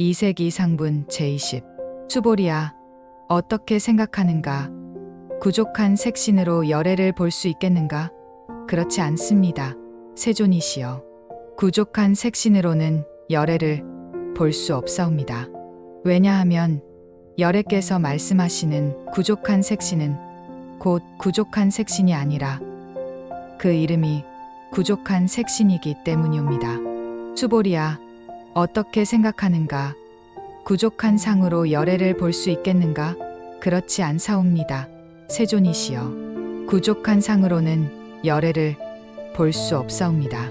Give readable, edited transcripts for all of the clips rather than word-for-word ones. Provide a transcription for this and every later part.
2세기 상분 제20 수보리야, 어떻게 생각하는가? 구족한 색신으로 열애를 볼 수 있겠는가? 그렇지 않습니다. 세존이시여. 구족한 색신으로는 열애를 볼 수 없사옵니다. 왜냐하면 열애께서 말씀하시는 구족한 색신은 곧 구족한 색신이 아니라 그 이름이 구족한 색신이기 때문이옵니다. 수보리야, 어떻게 생각하는가? 구족한 상으로 열애를 볼 수 있겠는가? 그렇지 않사옵니다. 세존이시여. 구족한 상으로는 열애를 볼 수 없사옵니다.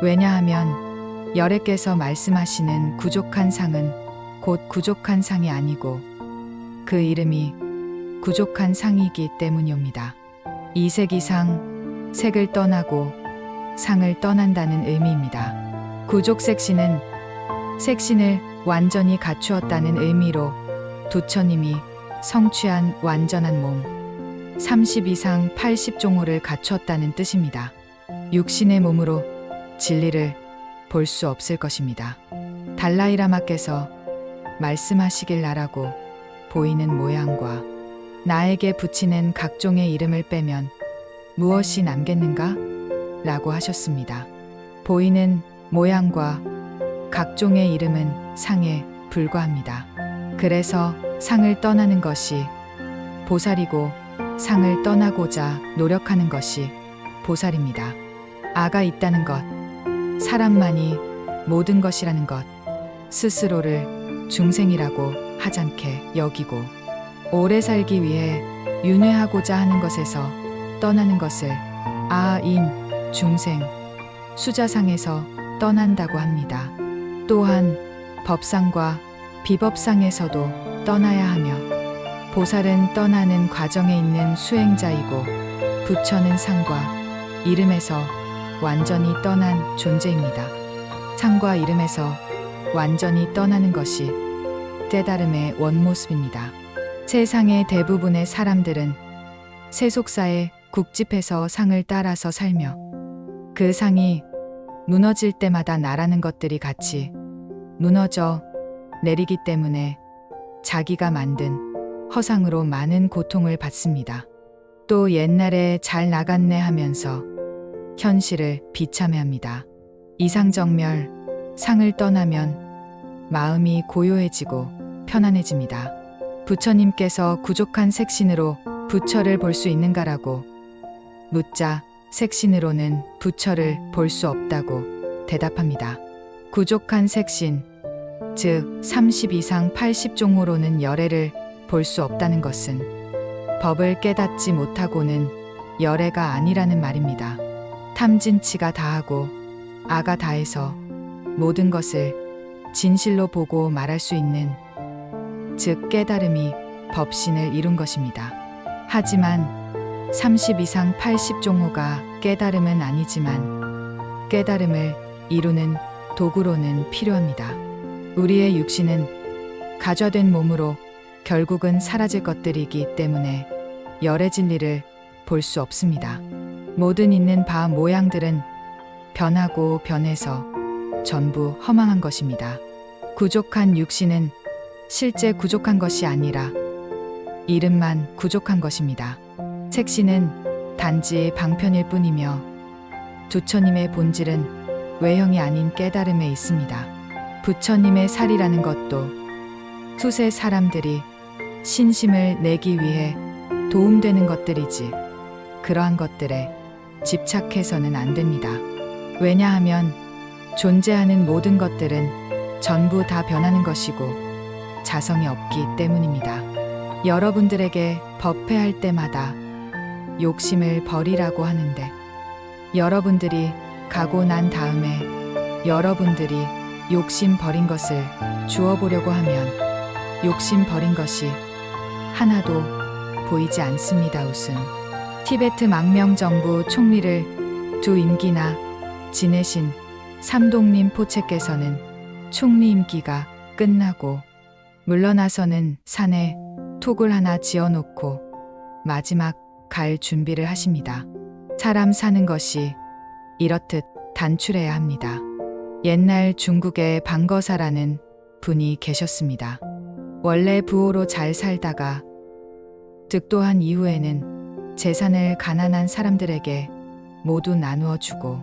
왜냐하면 열애께서 말씀하시는 구족한 상은 곧 구족한 상이 아니고 그 이름이 구족한 상이기 때문이옵니다. 2세기 상, 색을 떠나고 상을 떠난다는 의미입니다. 구족 색신은 색신을 완전히 갖추었다는 의미로 부처님이 성취한 완전한 몸 30 이상 80종호를 갖추었다는 뜻입니다. 육신의 몸으로 진리를 볼 수 없을 것입니다. 달라이라마께서 말씀하시길 나라고 보이는 모양과 나에게 붙이는 각종의 이름을 빼면 무엇이 남겠는가? 라고 하셨습니다. 보이는 모양과 각종의 이름은 상에 불과합니다. 그래서 상을 떠나는 것이 보살이고 상을 떠나고자 노력하는 것이 보살입니다. 아가 있다는 것, 사람만이 모든 것이라는 것, 스스로를 중생이라고 하찮게 여기고 오래 살기 위해 윤회하고자 하는 것에서 떠나는 것을 아인, 중생, 수자상에서 떠난다고 합니다. 또한 법상과 비법상에서도 떠나야 하며 보살은 떠나는 과정에 있는 수행자이고 부처는 상과 이름에서 완전히 떠난 존재입니다. 상과 이름에서 완전히 떠나는 것이 깨달음의 원모습입니다. 세상의 대부분의 사람들은 세속사의 국집에서 상을 따라서 살며 그 상이 무너질 때마다 나라는 것들이 같이 무너져 내리기 때문에 자기가 만든 허상으로 많은 고통을 받습니다. 또 옛날에 잘 나갔네 하면서 현실을 비참해합니다. 이상정멸, 상을 떠나면 마음이 고요해지고 편안해집니다. 부처님께서 구족한 색신으로 부처를 볼 수 있는가라고 묻자 색신으로는 부처를 볼 수 없다고 대답합니다. 구족한 색신, 즉 30 이상 80종호로는 열애를 볼 수 없다는 것은 법을 깨닫지 못하고는 열애가 아니라는 말입니다. 탐진치가 다하고 아가 다해서 모든 것을 진실로 보고 말할 수 있는 즉 깨달음이 법신을 이룬 것입니다. 하지만 30 이상 80종호가 깨달음은 아니지만 깨달음을 이루는 도구로는 필요합니다. 우리의 육신은 가좌된 몸으로 결국은 사라질 것들이기 때문에 열애 진리를 볼 수 없습니다. 모든 있는 바 모양들은 변하고 변해서 전부 허망한 것입니다. 구족한 육신은 실제 구족한 것이 아니라 이름만 구족한 것입니다. 색신은 단지 방편일 뿐이며 부처님의 본질은 외형이 아닌 깨달음에 있습니다. 부처님의 살이라는 것도 수세 사람들이 신심을 내기 위해 도움되는 것들이지 그러한 것들에 집착해서는 안 됩니다. 왜냐하면 존재하는 모든 것들은 전부 다 변하는 것이고 자성이 없기 때문입니다. 여러분들에게 법회할 때마다 욕심을 버리라고 하는데 여러분들이 가고 난 다음에 여러분들이 욕심 버린 것을 주워보려고 하면 욕심 버린 것이 하나도 보이지 않습니다. 웃음. 티베트 망명정부 총리를 두 임기나 지내신 삼동림 포체께서는 총리 임기가 끝나고 물러나서는 산에 톡을 하나 지어놓고 마지막 갈 준비를 하십니다. 사람 사는 것이 이렇듯 단출해야 합니다. 옛날 중국의 방거사라는 분이 계셨습니다. 원래 부호로 잘 살다가 득도한 이후에는 재산을 가난한 사람들에게 모두 나누어 주고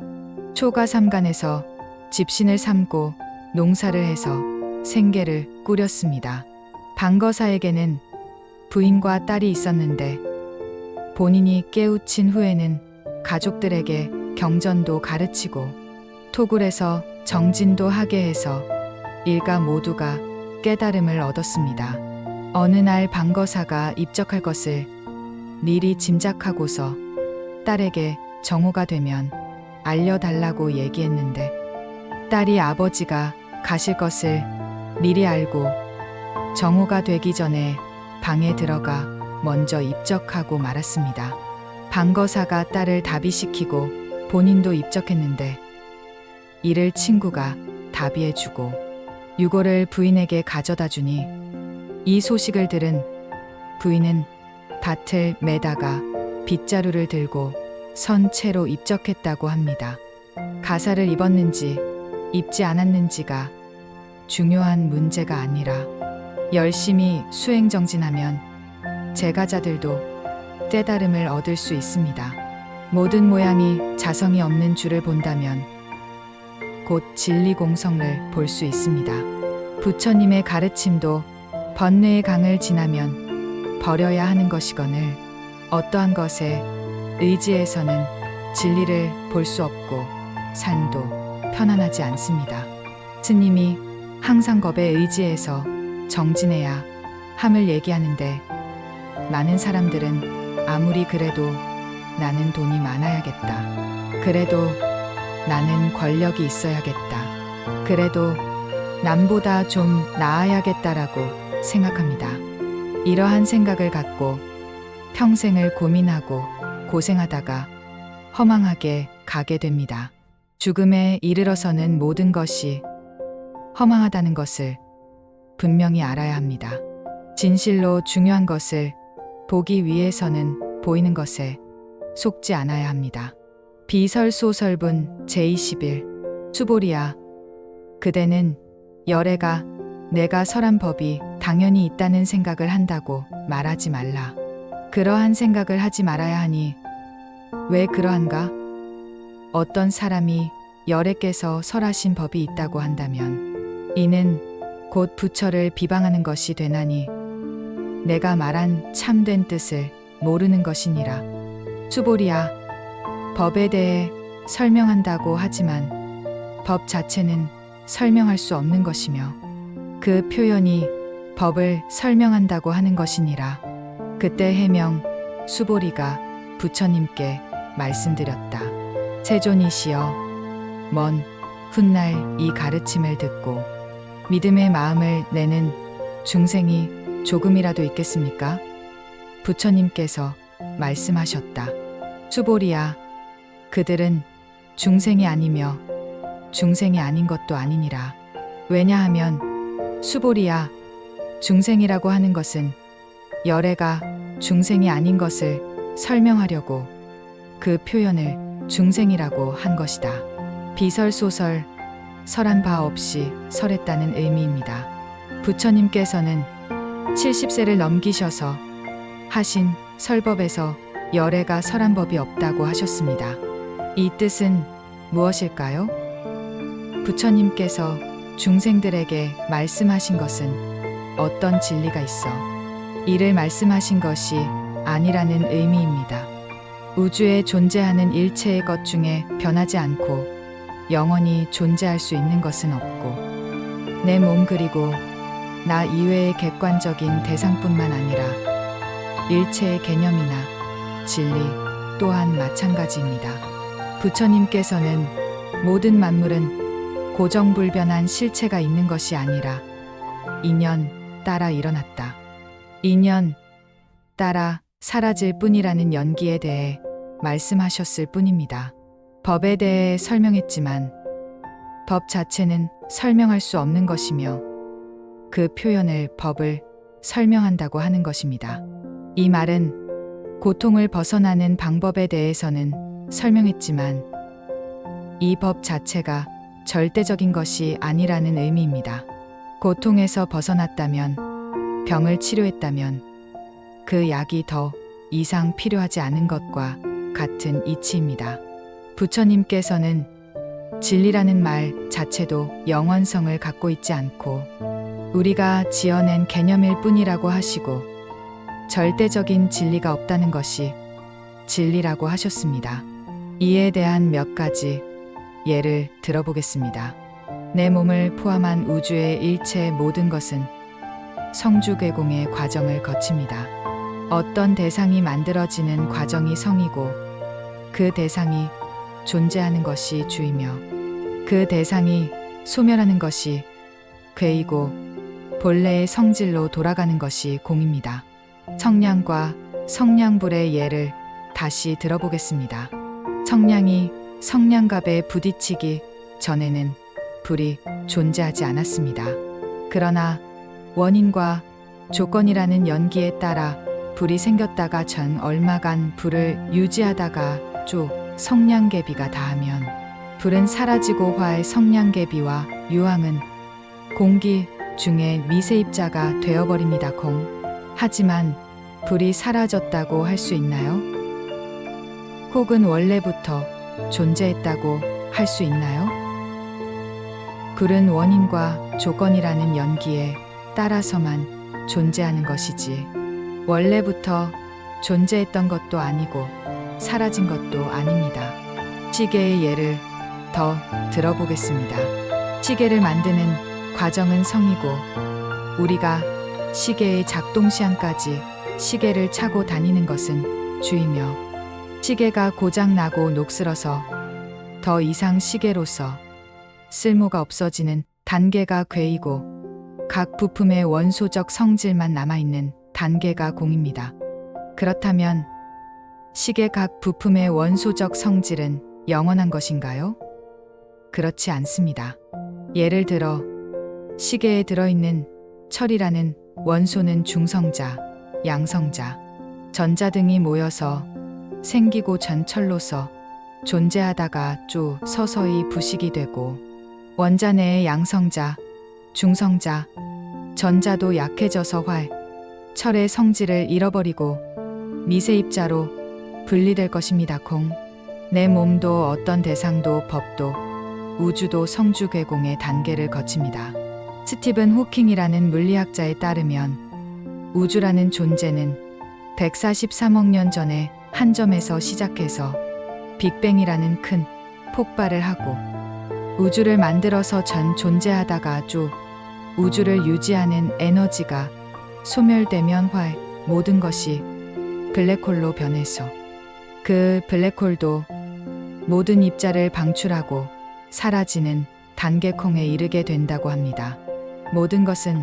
초가삼간에서 집신을 삼고 농사를 해서 생계를 꾸렸습니다. 방거사에게는 부인과 딸이 있었는데 본인이 깨우친 후에는 가족들에게 경전도 가르치고 토굴에서 정진도 하게 해서 일가 모두가 깨달음을 얻었습니다. 어느 날 방거사가 입적할 것을 미리 짐작하고서 딸에게 정오가 되면 알려달라고 얘기했는데 딸이 아버지가 가실 것을 미리 알고 정오가 되기 전에 방에 들어가 먼저 입적하고 말았습니다. 방거사가 딸을 다비시키고 본인도 입적했는데 이를 친구가 다비해주고 유골을 부인에게 가져다 주니 이 소식을 들은 부인은 밭을 매다가 빗자루를 들고 선 채로 입적했다고 합니다. 가사를 입었는지 입지 않았는지가 중요한 문제가 아니라 열심히 수행정진하면 제가자들도 깨달음을 얻을 수 있습니다. 모든 모양이 자성이 없는 줄을 본다면 곧 진리공성을 볼 수 있습니다. 부처님의 가르침도 번뇌의 강을 지나면 버려야 하는 것이거늘 어떠한 것에 의지해서는 진리를 볼 수 없고 삶도 편안하지 않습니다. 스님이 항상 겁에 의지해서 정진해야 함을 얘기하는데 많은 사람들은 아무리 그래도 나는 돈이 많아야겠다. 그래도 나는 권력이 있어야겠다. 그래도 남보다 좀 나아야겠다라고 생각합니다. 이러한 생각을 갖고 평생을 고민하고 고생하다가 허망하게 가게 됩니다. 죽음에 이르러서는 모든 것이 허망하다는 것을 분명히 알아야 합니다. 진실로 중요한 것을 보기 위해서는 보이는 것에 속지 않아야 합니다. 비설소설분 제21 수보리야, 그대는 열애가 내가 설한 법이 당연히 있다는 생각을 한다고 말하지 말라. 그러한 생각을 하지 말아야 하니 왜 그러한가? 어떤 사람이 열애께서 설하신 법이 있다고 한다면 이는 곧 부처를 비방하는 것이 되나니 내가 말한 참된 뜻을 모르는 것이니라. 수보리야, 법에 대해 설명한다고 하지만 법 자체는 설명할 수 없는 것이며 그 표현이 법을 설명한다고 하는 것이니라. 그때 해명 수보리가 부처님께 말씀드렸다. 세존이시여, 먼 훗날 이 가르침을 듣고 믿음의 마음을 내는 중생이 조금이라도 있겠습니까? 부처님께서 말씀하셨다. 수보리야, 그들은 중생이 아니며 중생이 아닌 것도 아니니라. 왜냐하면 수보리야, 중생이라고 하는 것은 열애가 중생이 아닌 것을 설명하려고 그 표현을 중생이라고 한 것이다. 비설소설, 설한 바 없이 설했다는 의미입니다. 부처님께서는 70세를 넘기셔서 하신 설법에서 열애가 설한 법이 없다고 하셨습니다. 이 뜻은 무엇일까요? 부처님께서 중생들에게 말씀하신 것은 어떤 진리가 있어 이를 말씀하신 것이 아니라는 의미입니다. 우주에 존재하는 일체의 것 중에 변하지 않고 영원히 존재할 수 있는 것은 없고 내 몸 그리고 나 이외의 객관적인 대상뿐만 아니라 일체의 개념이나 진리 또한 마찬가지입니다. 부처님께서는 모든 만물은 고정불변한 실체가 있는 것이 아니라 인연 따라 일어났다. 인연 따라 사라질 뿐이라는 연기에 대해 말씀하셨을 뿐입니다. 법에 대해 설명했지만 법 자체는 설명할 수 없는 것이며 그 표현을 법을 설명한다고 하는 것입니다. 이 말은 고통을 벗어나는 방법에 대해서는 설명했지만 이 법 자체가 절대적인 것이 아니라는 의미입니다. 고통에서 벗어났다면, 병을 치료했다면 그 약이 더 이상 필요하지 않은 것과 같은 이치입니다. 부처님께서는 진리라는 말 자체도 영원성을 갖고 있지 않고 우리가 지어낸 개념일 뿐이라고 하시고 절대적인 진리가 없다는 것이 진리라고 하셨습니다. 이에 대한 몇 가지 예를 들어보겠습니다. 내 몸을 포함한 우주의 일체 모든 것은 성주괴공의 과정을 거칩니다. 어떤 대상이 만들어지는 과정이 성이고 그 대상이 존재하는 것이 주이며 그 대상이 소멸하는 것이 괴이고 본래의 성질로 돌아가는 것이 공입니다. 청량과 성냥불의 예를 다시 들어보겠습니다. 청량이 성냥갑에 부딪히기 전에는 불이 존재하지 않았습니다. 그러나 원인과 조건이라는 연기에 따라 불이 생겼다가 전 얼마간 불을 유지하다가 쭉 성냥개비가 닿으면 불은 사라지고 화의 성냥개비와 유황은 공기 중에 미세입자가 되어버립니다. 하지만 불이 사라졌다고 할 수 있나요? 혹은 원래부터 존재했다고 할 수 있나요? 불은 원인과 조건이라는 연기에 따라서만 존재하는 것이지 원래부터 존재했던 것도 아니고 사라진 것도 아닙니다. 시계의 예를 더 들어보겠습니다. 시계를 만드는 과정은 성이고 우리가 시계의 작동 시한까지 시계를 차고 다니는 것은 주이며 시계가 고장나고 녹슬어서 더 이상 시계로서 쓸모가 없어지는 단계가 괴이고 각 부품의 원소적 성질만 남아있는 단계가 공입니다. 그렇다면 시계 각 부품의 원소적 성질은 영원한 것인가요? 그렇지 않습니다. 예를 들어 시계에 들어있는 철이라는 원소는 중성자, 양성자, 전자 등이 모여서 생기고 전철로서 존재하다가 쭉 서서히 부식이 되고 원자 내의 양성자, 중성자, 전자도 약해져서 철의 성질을 잃어버리고 미세입자로 분리될 것입니다. 내 몸도 어떤 대상도 법도 우주도 성주괴공의 단계를 거칩니다. 스티븐 호킹이라는 물리학자에 따르면 우주라는 존재는 143억 년 전에 한 점에서 시작해서 빅뱅이라는 큰 폭발을 하고 우주를 만들어서 전 존재하다가 쭉 우주를 유지하는 에너지가 소멸되면 모든 것이 블랙홀로 변해서 그 블랙홀도 모든 입자를 방출하고 사라지는 단계콩에 이르게 된다고 합니다. 모든 것은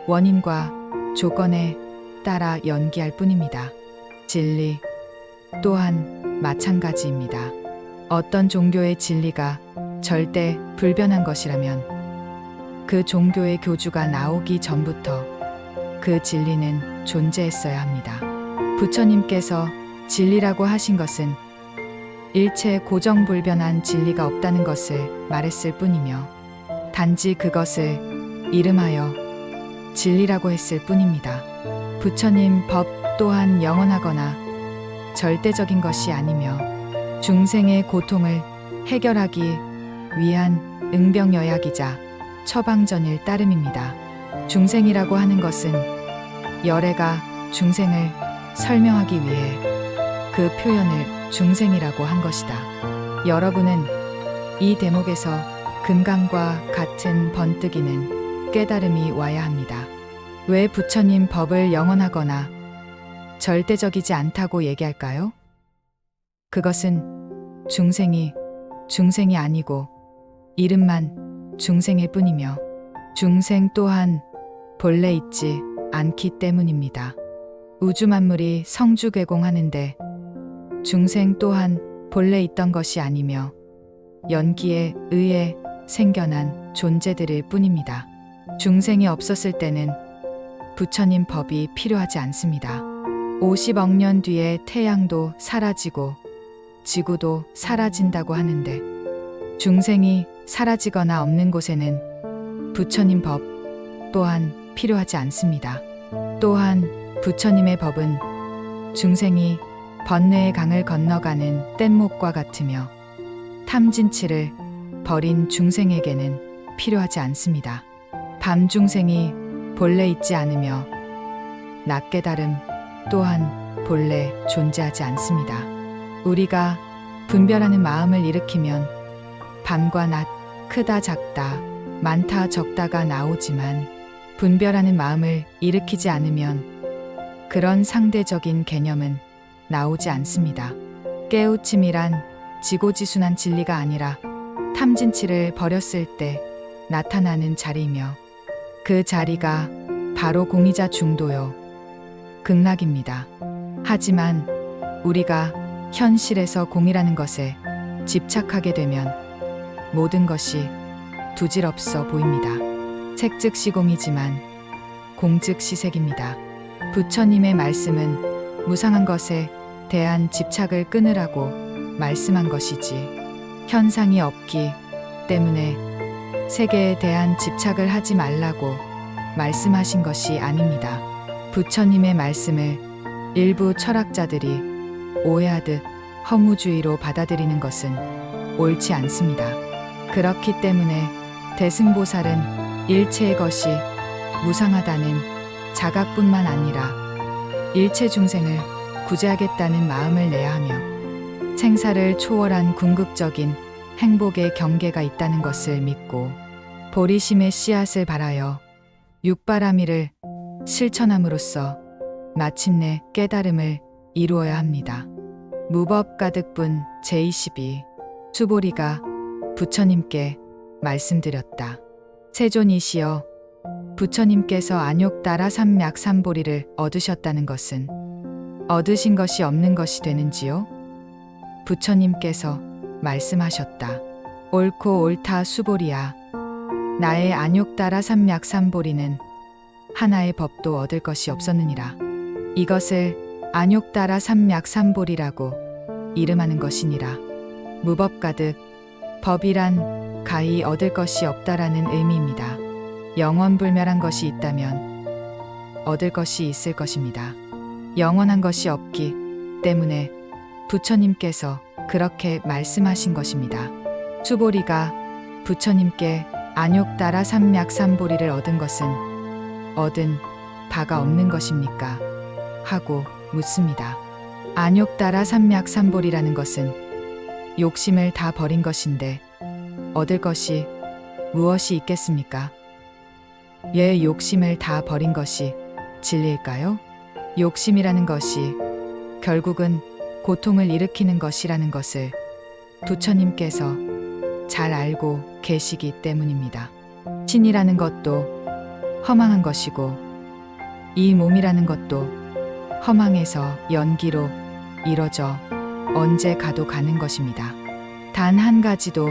원인과 조건에 따라 연기할 뿐입니다. 진리 또한 마찬가지입니다. 어떤 종교의 진리가 절대 불변한 것이라면 그 종교의 교주가 나오기 전부터 그 진리는 존재했어야 합니다. 부처님께서 진리라고 하신 것은 일체 고정불변한 진리가 없다는 것을 말했을 뿐이며 단지 그것을 이름하여 진리라고 했을 뿐입니다. 부처님 법 또한 영원하거나 절대적인 것이 아니며 중생의 고통을 해결하기 위한 응병여약이자 처방전일 따름입니다. 중생이라고 하는 것은 열애가 중생을 설명하기 위해 그 표현을 중생이라고 한 것이다. 여러분은 이 대목에서 금강과 같은 번뜩이는 깨달음이 와야 합니다. 왜 부처님 법을 영원하거나 절대적이지 않다고 얘기할까요? 그것은 중생이 아니고 이름만 중생일 뿐이며 중생 또한 본래 있지 않기 때문입니다. 우주 만물이 성주괴공하는데 중생 또한 본래 있던 것이 아니며 연기에 의해 생겨난 존재들일 뿐입니다. 중생이 없었을 때는 부처님 법이 필요하지 않습니다. 50억 년 뒤에 태양도 사라지고 지구도 사라진다고 하는데 중생이 사라지거나 없는 곳에는 부처님 법 또한 필요하지 않습니다. 또한 부처님의 법은 중생이 번뇌의 강을 건너가는 뗏목과 같으며 탐진치를 버린 중생에게는 필요하지 않습니다. 밤 중생이 본래 있지 않으며 낮 깨달음 또한 본래 존재하지 않습니다. 우리가 분별하는 마음을 일으키면 밤과 낮, 크다 작다, 많다 적다가 나오지만 분별하는 마음을 일으키지 않으면 그런 상대적인 개념은 나오지 않습니다. 깨우침이란 지고지순한 진리가 아니라 탐진치를 버렸을 때 나타나는 자리이며 그 자리가 바로 공이자 중도요 극락입니다. 하지만 우리가 현실에서 공이라는 것에 집착하게 되면 모든 것이 두질없어 보입니다. 색 즉시 공이지만 공 즉시 색입니다. 부처님의 말씀은 무상한 것에 대한 집착을 끊으라고 말씀한 것이지 현상이 없기 때문에 세계에 대한 집착을 하지 말라고 말씀하신 것이 아닙니다. 부처님의 말씀을 일부 철학자들이 오해하듯 허무주의로 받아들이는 것은 옳지 않습니다. 그렇기 때문에 대승보살은 일체의 것이 무상하다는 자각뿐만 아니라 일체 중생을 구제하겠다는 마음을 내야 하며 생사를 초월한 궁극적인 행복의 경계가 있다는 것을 믿고 보리심의 씨앗을 발하여 육바라밀을 실천함으로써 마침내 깨달음을 이루어야 합니다. 무법가득분 제22 수보리가 부처님께 말씀드렸다. 세존이시여, 부처님께서 안욕따라 삼맥삼보리를 얻으셨다는 것은 얻으신 것이 없는 것이 되는지요? 부처님께서 말씀하셨다. 옳고 옳다 수보리야. 나의 안욕따라 삼맥삼보리는 하나의 법도 얻을 것이 없었느니라. 이것을 안욕따라 삼맥삼보리라고 이름하는 것이니라. 무법가득, 법이란 가히 얻을 것이 없다라는 의미입니다. 영원불멸한 것이 있다면 얻을 것이 있을 것입니다. 영원한 것이 없기 때문에 부처님께서 그렇게 말씀하신 것입니다. 수보리가 부처님께 안욕따라 삼맥삼보리를 얻은 것은 얻은 바가 없는 것입니까? 하고 묻습니다. 안욕따라 삼맥삼보리라는 것은 욕심을 다 버린 것인데 얻을 것이 무엇이 있겠습니까? 예, 욕심을 다 버린 것이 진리일까요? 욕심이라는 것이 결국은 고통을 일으키는 것이라는 것을 부처님께서 잘 알고 계시기 때문입니다. 신이라는 것도 허망한 것이고 이 몸이라는 것도 허망해서 연기로 이뤄져 언제 가도 가는 것입니다. 단 한 가지도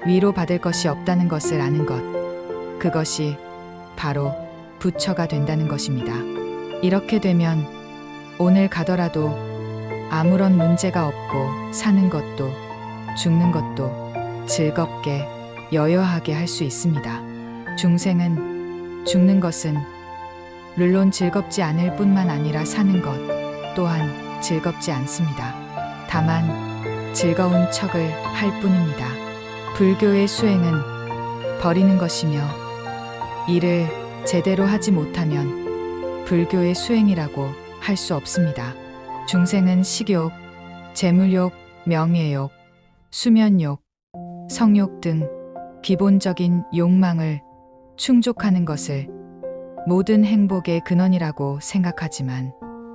위로받을 것이 없다는 것을 아는 것, 그것이 바로 부처가 된다는 것입니다. 이렇게 되면 오늘 가더라도 아무런 문제가 없고 사는 것도 죽는 것도 즐겁게 여여하게 할 수 있습니다. 중생은 죽는 것은 물론 즐겁지 않을 뿐만 아니라 사는 것 또한 즐겁지 않습니다. 다만 즐거운 척을 할 뿐입니다. 불교의 수행은 버리는 것이며 이를 제대로 하지 못하면 불교의 수행이라고 할 수 없습니다. 중생은 식욕, 재물욕, 명예욕, 수면욕, 성욕 등 기본적인 욕망을 충족하는 것을 모든 행복의 근원이라고 생각하지만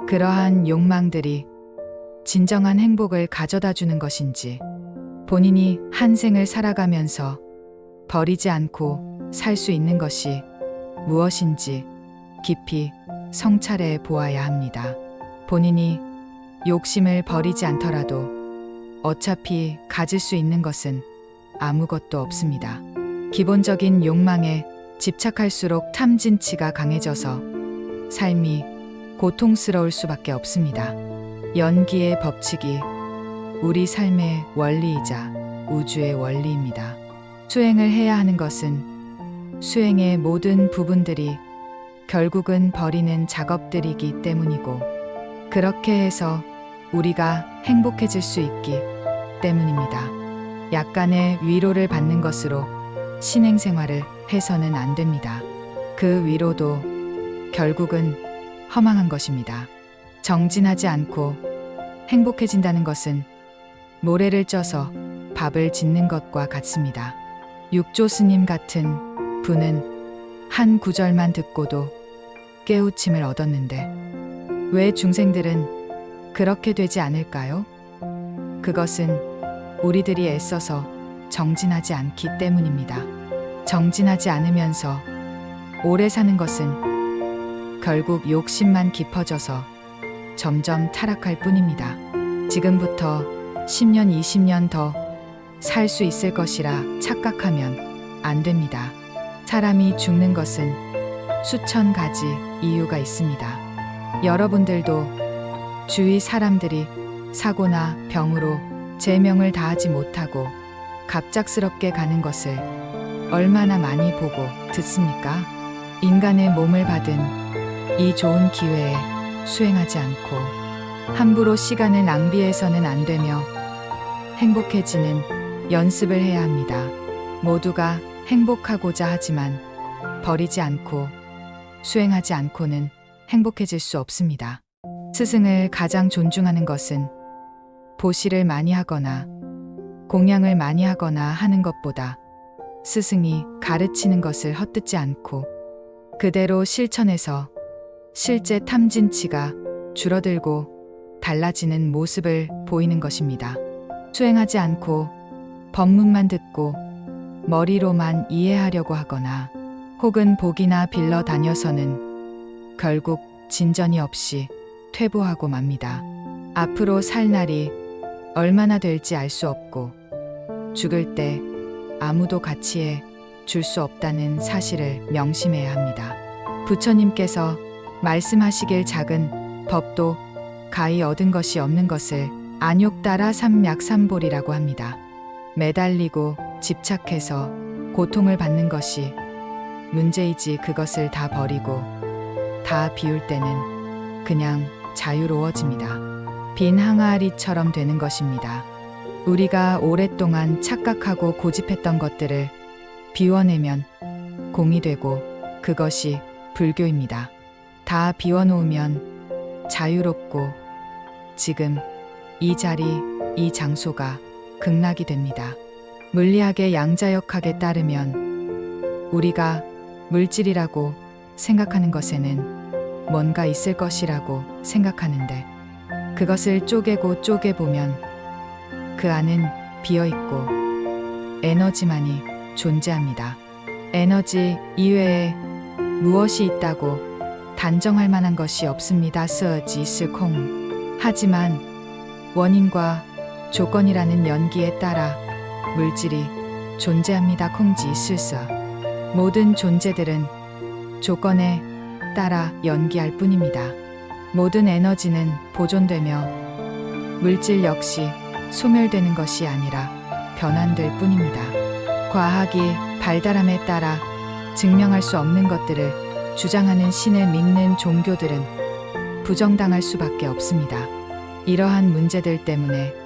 그러한 욕망들이 진정한 행복을 가져다 주는 것인지 본인이 한 생을 살아가면서 버리지 않고 살 수 있는 것이 무엇인지 깊이 성찰해 보아야 합니다. 본인이 욕심을 버리지 않더라도 어차피 가질 수 있는 것은 아무것도 없습니다. 기본적인 욕망에 집착할수록 탐진치가 강해져서 삶이 고통스러울 수밖에 없습니다. 연기의 법칙이 우리 삶의 원리이자 우주의 원리입니다. 수행을 해야 하는 것은 수행의 모든 부분들이 결국은 버리는 작업들이기 때문이고, 그렇게 해서 우리가 행복해질 수 있기 때문입니다. 약간의 위로를 받는 것으로 신행생활을 해서는 안 됩니다. 그 위로도 결국은 허망한 것입니다. 정진하지 않고 행복해진다는 것은 모래를 쪄서 밥을 짓는 것과 같습니다. 육조 스님 같은 분은 한 구절만 듣고도 깨우침을 얻었는데 왜 중생들은 그렇게 되지 않을까요? 그것은 우리들이 애써서 정진하지 않기 때문입니다. 정진하지 않으면서 오래 사는 것은 결국 욕심만 깊어져서 점점 타락할 뿐입니다. 지금부터 10년, 20년 더 살 수 있을 것이라 착각하면 안 됩니다. 사람이 죽는 것은 수천 가지 이유가 있습니다. 여러분들도 주위 사람들이 사고나 병으로 제명을 다하지 못하고 갑작스럽게 가는 것을 얼마나 많이 보고 듣습니까? 인간의 몸을 받은 이 좋은 기회에 수행하지 않고 함부로 시간을 낭비해서는 안 되며 행복해지는 연습을 해야 합니다. 모두가 행복하고자 하지만 버리지 않고 수행하지 않고는 행복해질 수 없습니다. 스승을 가장 존중하는 것은 보시를 많이 하거나 공양을 많이 하거나 하는 것보다 스승이 가르치는 것을 헛듣지 않고 그대로 실천해서 실제 탐진치가 줄어들고 달라지는 모습을 보이는 것입니다. 수행하지 않고 법문만 듣고 머리로만 이해하려고 하거나 혹은 복이나 빌러 다녀서는 결국 진전이 없이 퇴보하고 맙니다. 앞으로 살 날이 얼마나 될지 알 수 없고 죽을 때 아무도 같이해 줄 수 없다는 사실을 명심해야 합니다. 부처님께서 말씀하시길 작은 법도 가히 얻은 것이 없는 것을 안욕따라 삼맥삼볼이라고 합니다. 매달리고 집착해서 고통을 받는 것이 문제이지 그것을 다 버리고 다 비울 때는 그냥 자유로워집니다. 빈 항아리처럼 되는 것입니다. 우리가 오랫동안 착각하고 고집했던 것들을 비워내면 공이 되고 그것이 불교입니다. 다 비워놓으면 자유롭고 지금 이 자리, 이 장소가 극락이 됩니다. 물리학의 양자역학에 따르면 우리가 물질이라고 생각하는 것에는 뭔가 있을 것이라고 생각하는데 그것을 쪼개고 쪼개보면 그 안은 비어있고 에너지만이 존재합니다. 에너지 이외에 무엇이 있다고 단정할 만한 것이 없습니다. 스지스콩. 하지만 원인과 조건이라는 연기에 따라 물질이 존재합니다. 콩지스서. 모든 존재들은 조건에 따라 연기할 뿐입니다. 모든 에너지는 보존되며 물질 역시 소멸되는 것이 아니라 변환될 뿐입니다. 과학이 발달함에 따라 증명할 수 없는 것들을 주장하는 신을 믿는 종교들은 부정당할 수밖에 없습니다. 이러한 문제들 때문에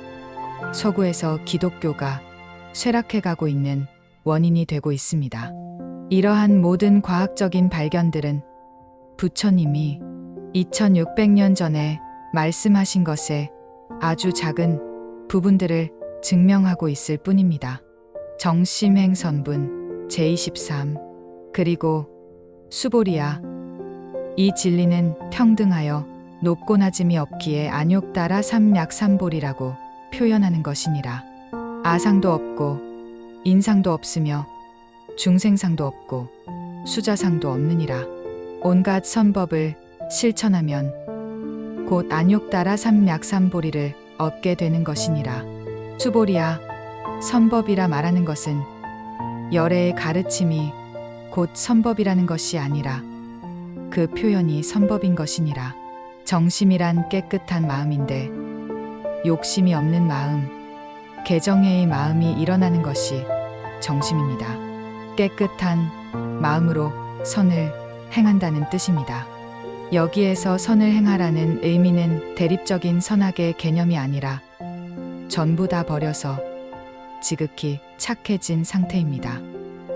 서구에서 기독교가 쇠락해가고 있는 원인이 되고 있습니다. 이러한 모든 과학적인 발견들은 부처님이 2600년 전에 말씀하신 것에 아주 작은 부분들을 증명하고 있을 뿐입니다. 정심행선분 제23 그리고 수보리야. 이 진리는 평등하여 높고 낮음이 없기에 안욕따라 삼맥삼볼이라고 표현하는 것이니라. 아상도 없고 인상도 없으며 중생상도 없고 수자상도 없느니라. 온갖 선법을 실천하면 곧 안욕따라 삼맥삼보리를 얻게 되는 것이니라. 수보리야. 선법이라 말하는 것은 열애의 가르침이 곧 선법이라는 것이 아니라 그 표현이 선법인 것이니라. 정심이란 깨끗한 마음인데 욕심이 없는 마음, 개정회의 마음이 일어나는 것이 정심입니다. 깨끗한 마음으로 선을 행한다는 뜻입니다. 여기에서 선을 행하라는 의미는 대립적인 선악의 개념이 아니라 전부 다 버려서 지극히 착해진 상태입니다.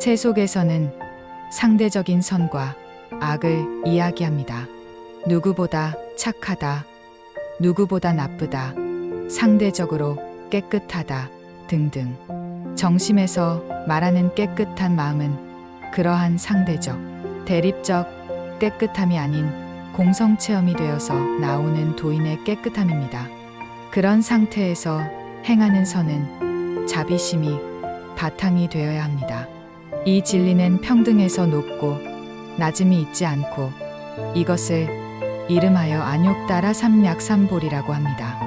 책 속에서는 상대적인 선과 악을 이야기합니다. 누구보다 착하다, 누구보다 나쁘다, 상대적으로 깨끗하다 등등. 정심에서 말하는 깨끗한 마음은 그러한 상대적, 대립적 깨끗함이 아닌 공성체험이 되어서 나오는 도인의 깨끗함입니다. 그런 상태에서 행하는 선은 자비심이 바탕이 되어야 합니다. 이 진리는 평등에서 높고 낮음이 있지 않고 이것을 이름하여 안욕따라 삼약삼볼이라고 합니다.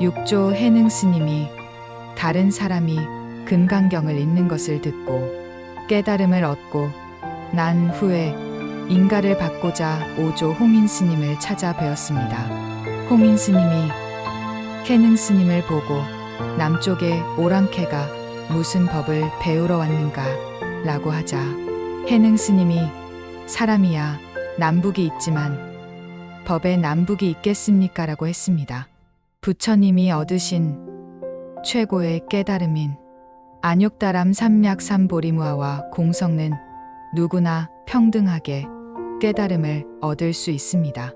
육조 해능 스님이 다른 사람이 금강경을 읽는 것을 듣고 깨달음을 얻고 난 후에 인가를 받고자 오조 홍인 스님을 찾아 뵈었습니다. 홍인 스님이 해능 스님을 보고 남쪽에 오랑캐가 무슨 법을 배우러 왔는가 라고 하자 해능 스님이 사람이야 남북이 있지만 법에 남북이 있겠습니까? 라고 했습니다. 부처님이 얻으신 최고의 깨달음인 안욕다람 삼약삼보리무아와 공성는 누구나 평등하게 깨달음을 얻을 수 있습니다.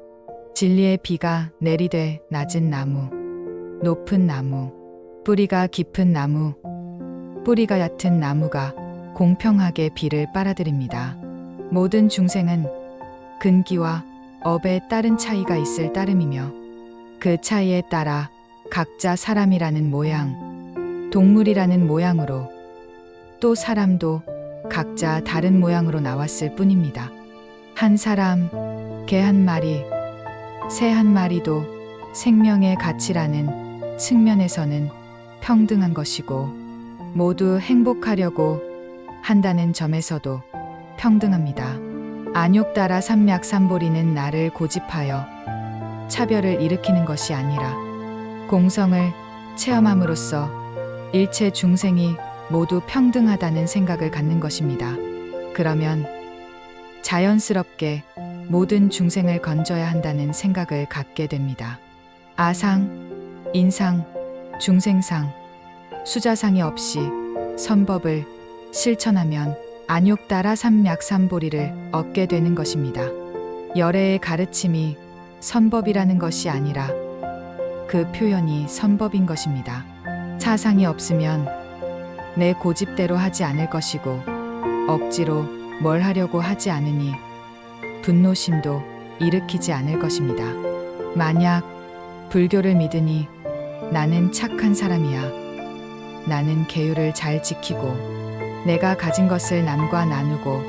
진리의 비가 내리되 낮은 나무, 높은 나무, 뿌리가 깊은 나무, 뿌리가 얕은 나무가 공평하게 비를 빨아들입니다. 모든 중생은 근기와 업에 따른 차이가 있을 따름이며 그 차이에 따라 각자 사람이라는 모양, 동물이라는 모양으로 또 사람도 각자 다른 모양으로 나왔을 뿐입니다. 한 사람, 개 한 마리, 새 한 마리도 생명의 가치라는 측면에서는 평등한 것이고 모두 행복하려고 한다는 점에서도 평등합니다. 안욕따라 삼약삼보리는 나를 고집하여 차별을 일으키는 것이 아니라 공성을 체험함으로써 일체 중생이 모두 평등하다는 생각을 갖는 것입니다. 그러면 자연스럽게 모든 중생을 건져야 한다는 생각을 갖게 됩니다. 아상, 인상, 중생상, 수자상이 없이 선법을 실천하면 안욕따라 삼약삼보리를 얻게 되는 것입니다. 열애의 가르침이 선법이라는 것이 아니라 그 표현이 선법인 것입니다. 사상이 없으면 내 고집대로 하지 않을 것이고 억지로 뭘 하려고 하지 않으니 분노심도 일으키지 않을 것입니다. 만약 불교를 믿으니 나는 착한 사람이야. 나는 계율을 잘 지키고 내가 가진 것을 남과 나누고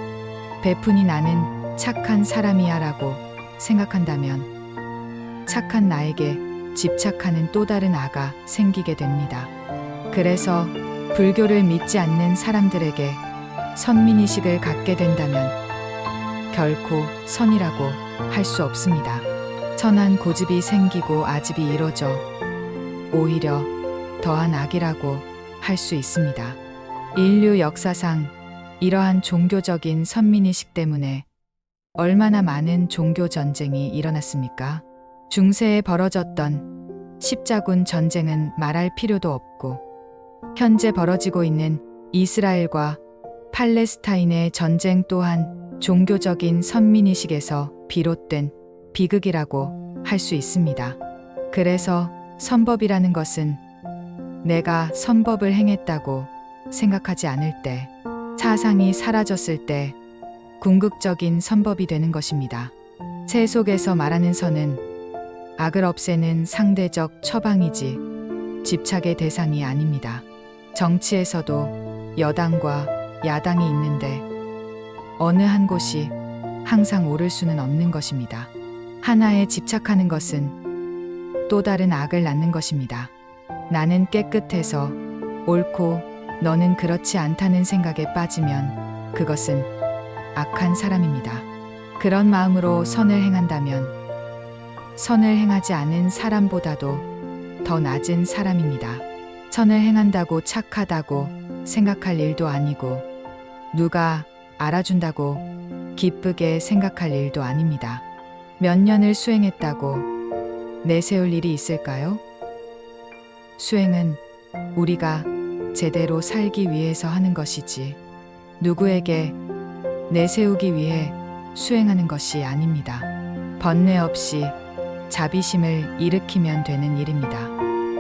베푸니 나는 착한 사람이야 라고 생각한다면 착한 나에게 집착하는 또 다른 아가 생기게 됩니다. 그래서 불교를 믿지 않는 사람들에게 선민의식을 갖게 된다면 결코 선이라고 할 수 없습니다. 선한 고집이 생기고 아집이 이뤄져 오히려 더한 악이라고 할 수 있습니다. 인류 역사상 이러한 종교적인 선민의식 때문에 얼마나 많은 종교 전쟁이 일어났습니까? 중세에 벌어졌던 십자군 전쟁은 말할 필요도 없고 현재 벌어지고 있는 이스라엘과 팔레스타인의 전쟁 또한 종교적인 선민의식에서 비롯된 비극이라고 할 수 있습니다. 그래서 선법이라는 것은 내가 선법을 행했다고 생각하지 않을 때, 사상이 사라졌을 때 궁극적인 선법이 되는 것입니다. 책 속에서 말하는 선은 악을 없애는 상대적 처방이지 집착의 대상이 아닙니다. 정치에서도 여당과 야당이 있는데 어느 한 곳이 항상 옳을 수는 없는 것입니다. 하나에 집착하는 것은 또 다른 악을 낳는 것입니다. 나는 깨끗해서 옳고 너는 그렇지 않다는 생각에 빠지면 그것은 악한 사람입니다. 그런 마음으로 선을 행한다면 선을 행하지 않은 사람보다도 더 낮은 사람입니다. 선을 행한다고 착하다고 생각할 일도 아니고 누가 알아준다고 기쁘게 생각할 일도 아닙니다. 몇 년을 수행했다고 내세울 일이 있을까요? 수행은 우리가 제대로 살기 위해서 하는 것이지 누구에게 내세우기 위해 수행하는 것이 아닙니다. 번뇌 없이 자비심을 일으키면 되는 일입니다.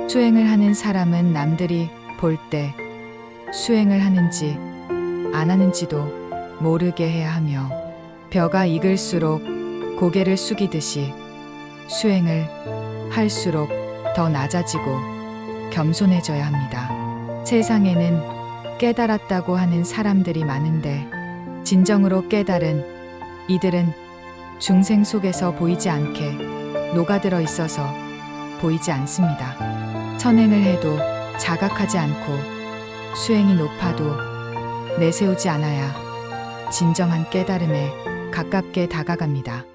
수행을 하는 사람은 남들이 볼 때 수행을 하는지 안 하는지도 모르게 해야 하며 벼가 익을수록 고개를 숙이듯이 수행을 할수록 더 낮아지고 겸손해져야 합니다. 세상에는 깨달았다고 하는 사람들이 많은데 진정으로 깨달은 이들은 중생 속에서 보이지 않게 녹아들어 있어서 보이지 않습니다. 선행을 해도 자각하지 않고 수행이 높아도 내세우지 않아야 진정한 깨달음에 가깝게 다가갑니다.